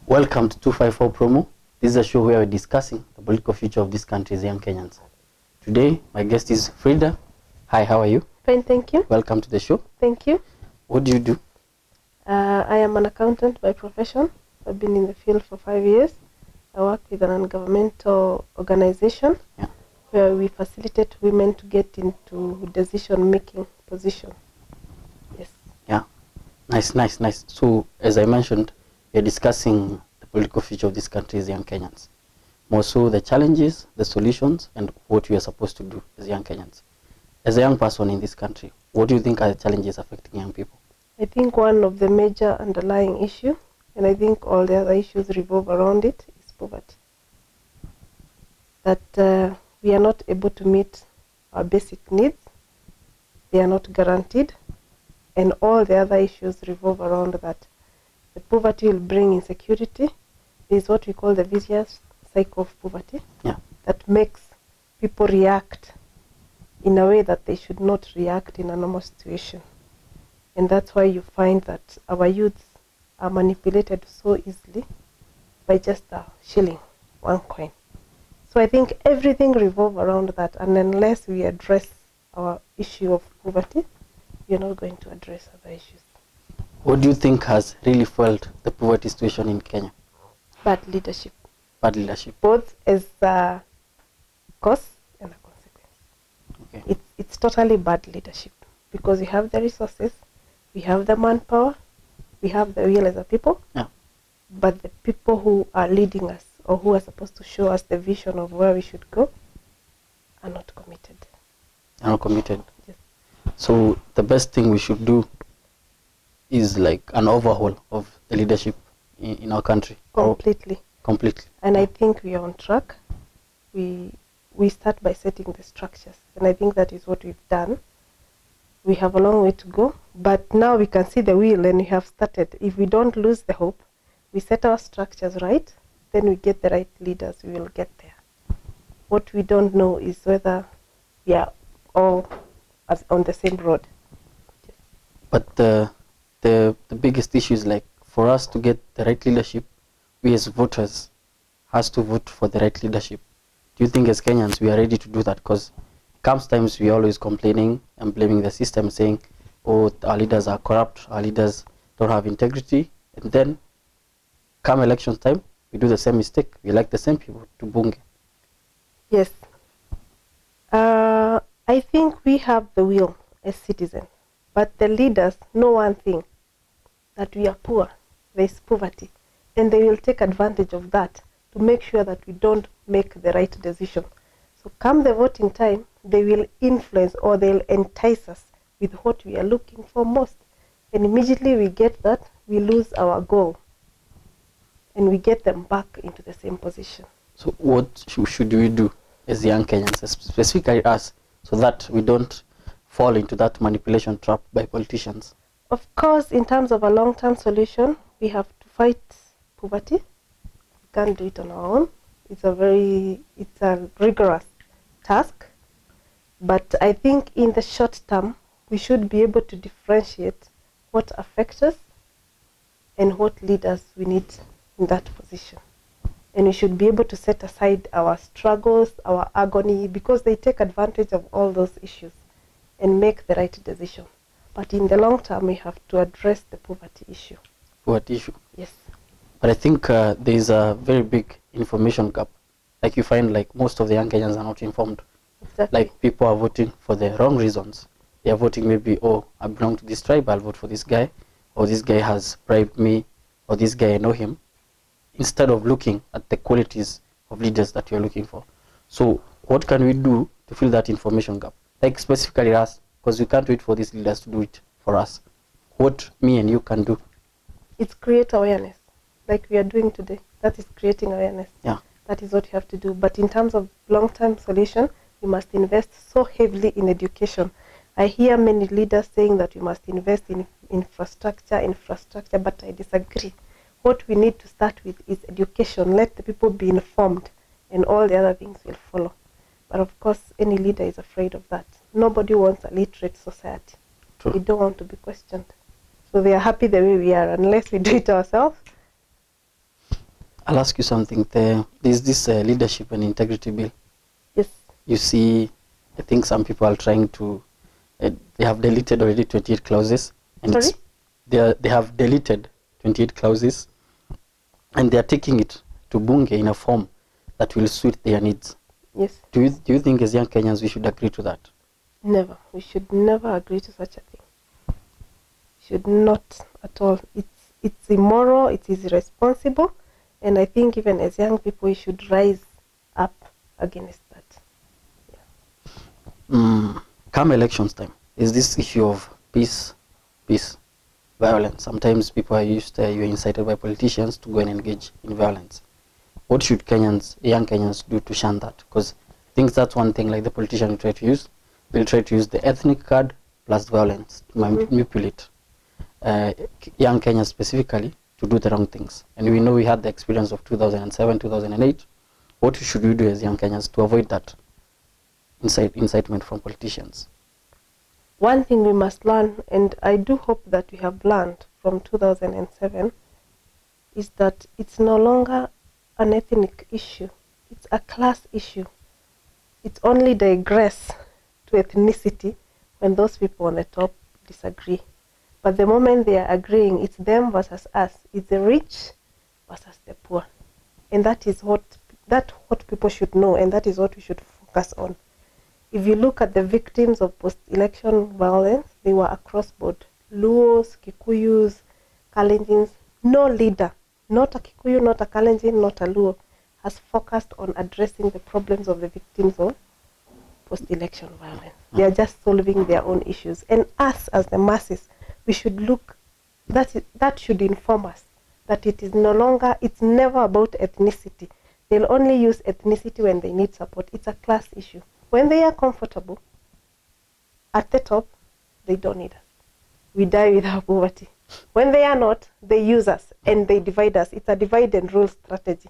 Welcome to 254Promo. This is a show where we're discussing the political future of this country's young Kenyans. Today, my guest is Fridah. Hi, how are you? Fine, thank you. Welcome to the show. Thank you. What do you do? I am an accountant by profession. I've been in the field for 5 years. I work with a non-governmental organization where we facilitate women to get into decision-making position. Yes. Yeah, nice. So, as I mentioned, we're discussing the political future of this country's young Kenyans. More so the challenges, the solutions, and what we are supposed to do as young Kenyans. As a young person in this country, what do you think are the challenges affecting young people? I think one of the major underlying issues, and I think all the other issues revolve around it, is poverty. That we are not able to meet our basic needs, they are not guaranteed, and all the other issues revolve around that. The poverty will bring insecurity. There is what we call the vicious cycle of poverty that makes people react in a way that they should not react in a normal situation. And that's why you find that our youths are manipulated so easily by just a shilling, one coin. So I think everything revolves around that, and unless we address our issue of poverty, we are not going to address other issues. What do you think has really fueled the poverty situation in Kenya? Bad leadership. Bad leadership. Both as a cause and a consequence. Okay. It's totally bad leadership because we have the resources, we have the manpower, we have the will as a people, but the people who are leading us or who are supposed to show us the vision of where we should go are not committed. Are not committed. Yes. So the best thing we should do is like an overhaul of the leadership in our country. Completely. Completely. And I think we are on track. We start by setting the structures, and I think that is what we've done. We have a long way to go, but now we can see the wheel and we have started. If we don't lose the hope, we set our structures right, then we get the right leaders, we will get there. What we don't know is whether we are all on the same road. But the biggest issue is like for us to get the right leadership, we as voters has to vote for the right leadership. Do you think as Kenyans we are ready to do that? Because comes times we are always complaining and blaming the system, saying, oh, our leaders are corrupt, our leaders don't have integrity, and then come election time, we do the same mistake. We elect the same people to bunge. Yes. I think we have the will as citizens, but the leaders know one thing, that we are poor, there is poverty, and they will take advantage of that to make sure that we don't make the right decision. So come the voting time, they will influence or they'll entice us with what we are looking for most. And immediately we get that, we lose our goal. And we get them back into the same position. So what should we do as young Kenyans, specifically us, so that we don't fall into that manipulation trap by politicians? Of course, in terms of a long-term solution, we have to fight poverty. We can't do it on our own. It's a rigorous task. But I think in the short term, we should be able to differentiate what affects us and what leaders we need in that position. And we should be able to set aside our struggles, our agony, because they take advantage of all those issues and make the right decision. But in the long term, we have to address the poverty issue. Poverty issue? Yes. But I think there is a very big information gap. Like you find like most of the young Kenyans are not informed. Exactly. Like people are voting for the wrong reasons. They are voting maybe, oh, I belong to this tribe, I'll vote for this guy. Or this guy has bribed me. Or this guy, I know him. Instead of looking at the qualities of leaders that you're looking for. So what can we do to fill that information gap? Like specifically us, because we can't wait for these leaders to do it for us. What me and you can do? It's create awareness, like we are doing today. That is creating awareness. Yeah. That is what you have to do. But in terms of long-term solution, We must invest so heavily in education. I hear many leaders saying that we must invest in infrastructure, but I disagree. What we need to start with is education. Let the people be informed, and all the other things will follow. But of course, any leader is afraid of that. Nobody wants a literate society. True. We don't want to be questioned. So they are happy the way we are, unless we do it ourselves. I'll ask you something. There's this leadership and integrity bill. Yes. You see, I think some people are trying to, they have deleted already 28 clauses. And Sorry? They have deleted 28 clauses, and they are taking it to Bunge in a form that will suit their needs. Yes. Do you think as young Kenyans we should agree to that? Never. We should never agree to such a thing. Should not at all. It's immoral, it is irresponsible, and I think even as young people we should rise up against that. Yeah. Come elections time, is this issue of peace, violence. Sometimes people are used to, you're incited by politicians to go and engage in violence. What should young Kenyans do to shun that? Because I think that's one thing like the politician will try to use. They'll try to use the ethnic card plus violence to manipulate young Kenyans specifically to do the wrong things. And we know we had the experience of 2007, 2008. What should we do as young Kenyans to avoid that incitement from politicians? One thing we must learn, and I do hope that we have learned from 2007, is that it's no longer an ethnic issue. It's a class issue. It only digress to ethnicity when those people on the top disagree. But the moment they are agreeing, it's them versus us. It's the rich versus the poor. And that is what people should know, and that is what we should focus on. If you look at the victims of post-election violence, they were across board. Luos, Kikuyus, Kalenjins. No leader, not a Kikuyu, not a Kalenjin, not a Luo, has focused on addressing the problems of the victims of post-election violence. They are just solving their own issues. And us, as the masses, we should look, that should inform us that it is no longer, it's never about ethnicity. They'll only use ethnicity when they need support. It's a class issue. When they are comfortable at the top, they don't need us. We die with our poverty. When they are not, they use us and they divide us. It's a divide and rule strategy.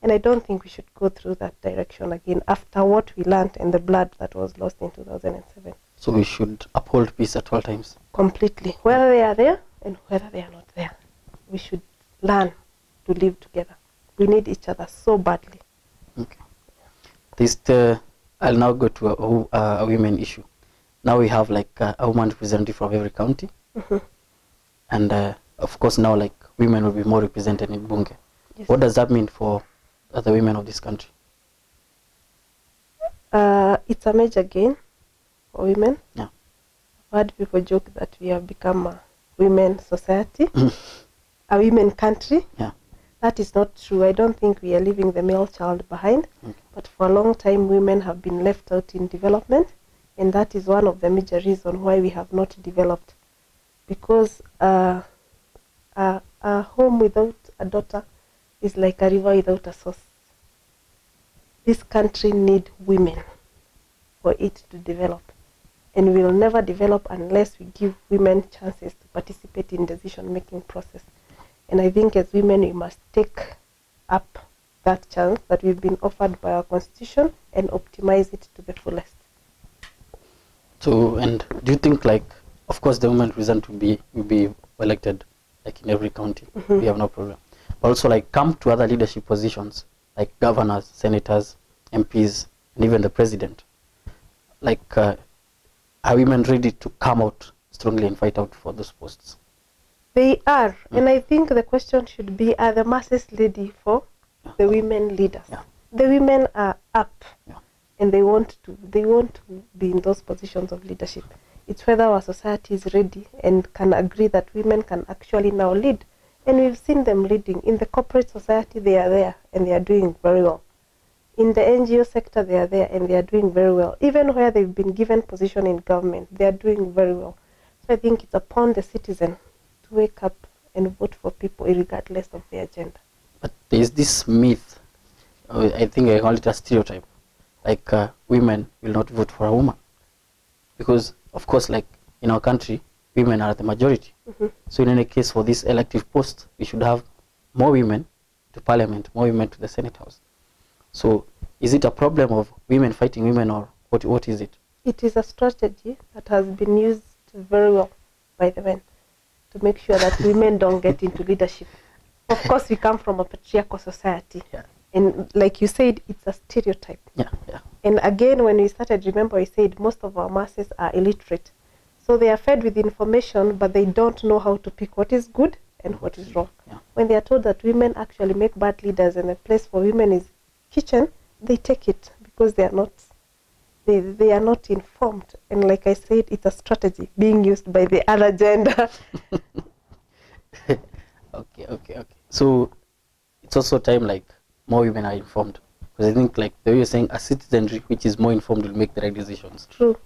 And I don't think we should go through that direction again after what we learned and the blood that was lost in 2007. So we should uphold peace at all times? Completely. Whether they are there and whether they are not there. We should learn to live together. We need each other so badly. Okay. I'll now go to a women issue. Now we have like a woman representative from every county. And of course now like women will be more represented in Bunge. Yes. What does that mean for the women of this country? It's a major gain for women. Yeah. I've heard people joke that we have become a women society, a women country. Yeah. That is not true. I don't think we are leaving the male child behind. Okay. But for a long time, women have been left out in development. And that is one of the major reasons why we have not developed. Because a home without a daughter is like a river without a source. This country needs women for it to develop. And we will never develop unless we give women chances to participate in decision-making process. And I think as women, we must take up that chance that we've been offered by our constitution and optimize it to the fullest. So, and do you think, like, of course, the women represent will be elected, like in every county. We have no problem. But also, like, come to other leadership positions, like governors, senators, MPs, and even the president. Like, are women ready to come out strongly and fight out for those posts? They are, and I think the question should be: are the masses ready for the women leaders? Yeah. The women are up, and they want to be in those positions of leadership. It's whether our society is ready and can agree that women can actually now lead. And we've seen them leading. In the corporate society, they are there, and they are doing very well. In the NGO sector, they are there, and they are doing very well. Even where they've been given position in government, they are doing very well. So I think it's upon the citizen to wake up and vote for people regardless of their gender. But there is this myth, I think I call it a stereotype, like women will not vote for a woman, because of course, like in our country, women are the majority. So in any case, for this elective post, we should have more women to parliament, more women to the Senate House. So is it a problem of women fighting women, or what is it? It is a strategy that has been used very well by the men to make sure that women don't get into leadership. Of course, we come from a patriarchal society. Yeah. And like you said, it's a stereotype. Yeah, yeah. And again, when we started, remember we said most of our masses are illiterate. So they are fed with information, but they don't know how to pick what is good and what is wrong. Yeah. When they are told that women actually make bad leaders and the place for women is kitchen, they take it because they are not informed. And like I said, it's a strategy being used by the other gender. Okay. So it's also time like more women are informed, because I think like the way you're saying, a citizenry which is more informed will make the right decisions. True.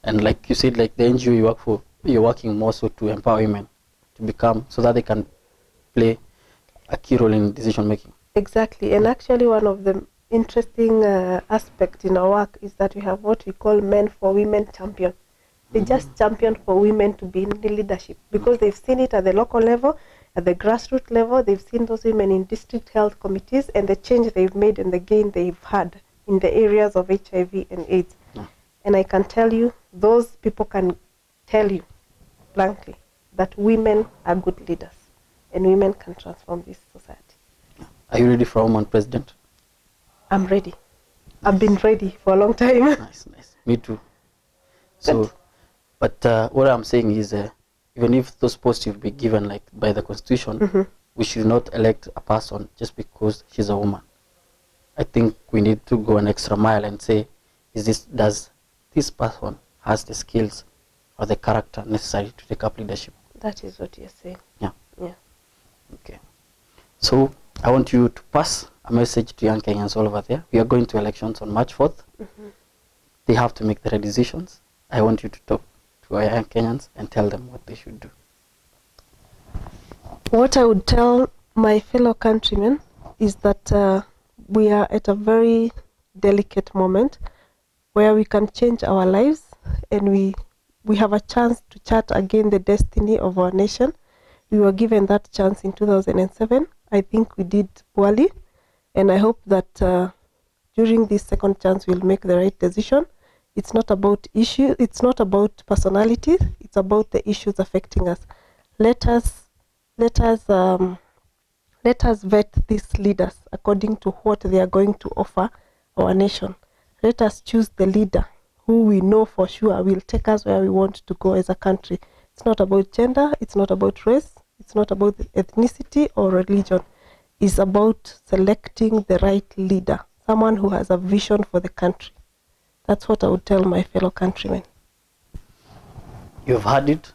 And like you said, like the NGO you work for, you're working more so to empower women to become, so that they can play a key role in decision making. Exactly. And actually one of the interesting aspects in our work is that we have what we call men for women champion. They just champion for women to be in the leadership because they've seen it at the local level, at the grassroots level. They've seen those women in district health committees and the change they've made and the gain they've had in the areas of HIV and AIDS. Yeah. And I can tell you, those people can tell you blankly that women are good leaders and women can transform this society. Are you ready for a woman president? I'm ready. I've been ready for a long time. Nice. Me too. So, but what I'm saying is, even if those posts will be given like by the constitution, we should not elect a person just because she's a woman. I think we need to go an extra mile and say, does this person has the skills or the character necessary to take up leadership? That is what you're saying. Yeah. Yeah. Okay. So I want you to pass a message to young Kenyans all over there. We are going to elections on March 4th. They have to make the right decisions. I want you to talk to our young Kenyans and tell them what they should do. What I would tell my fellow countrymen is that we are at a very delicate moment where we can change our lives and we have a chance to chart again the destiny of our nation. We were given that chance in 2007. I think we did poorly, and I hope that during this second chance we'll make the right decision. It's not about issues, it's not about personalities, it's about the issues affecting us. Let us vet these leaders according to what they are going to offer our nation. Let us choose the leader who we know for sure will take us where we want to go as a country. It's not about gender, it's not about race, it's not about ethnicity or religion. It's about selecting the right leader, someone who has a vision for the country. That's what I would tell my fellow countrymen. You've heard it.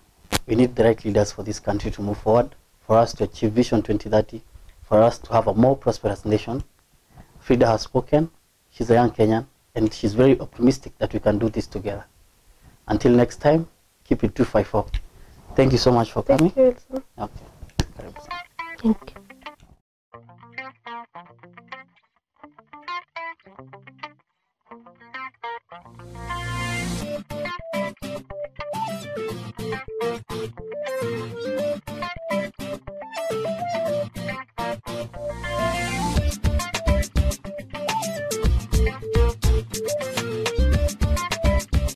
We need the right leaders for this country to move forward, for us to achieve Vision 2030, for us to have a more prosperous nation. Fridah has spoken. She's a young Kenyan, and she's very optimistic that we can do this together. Until next time, keep it 254. Thank you so much for coming. Thank you, Wilson. Okay. Thank you.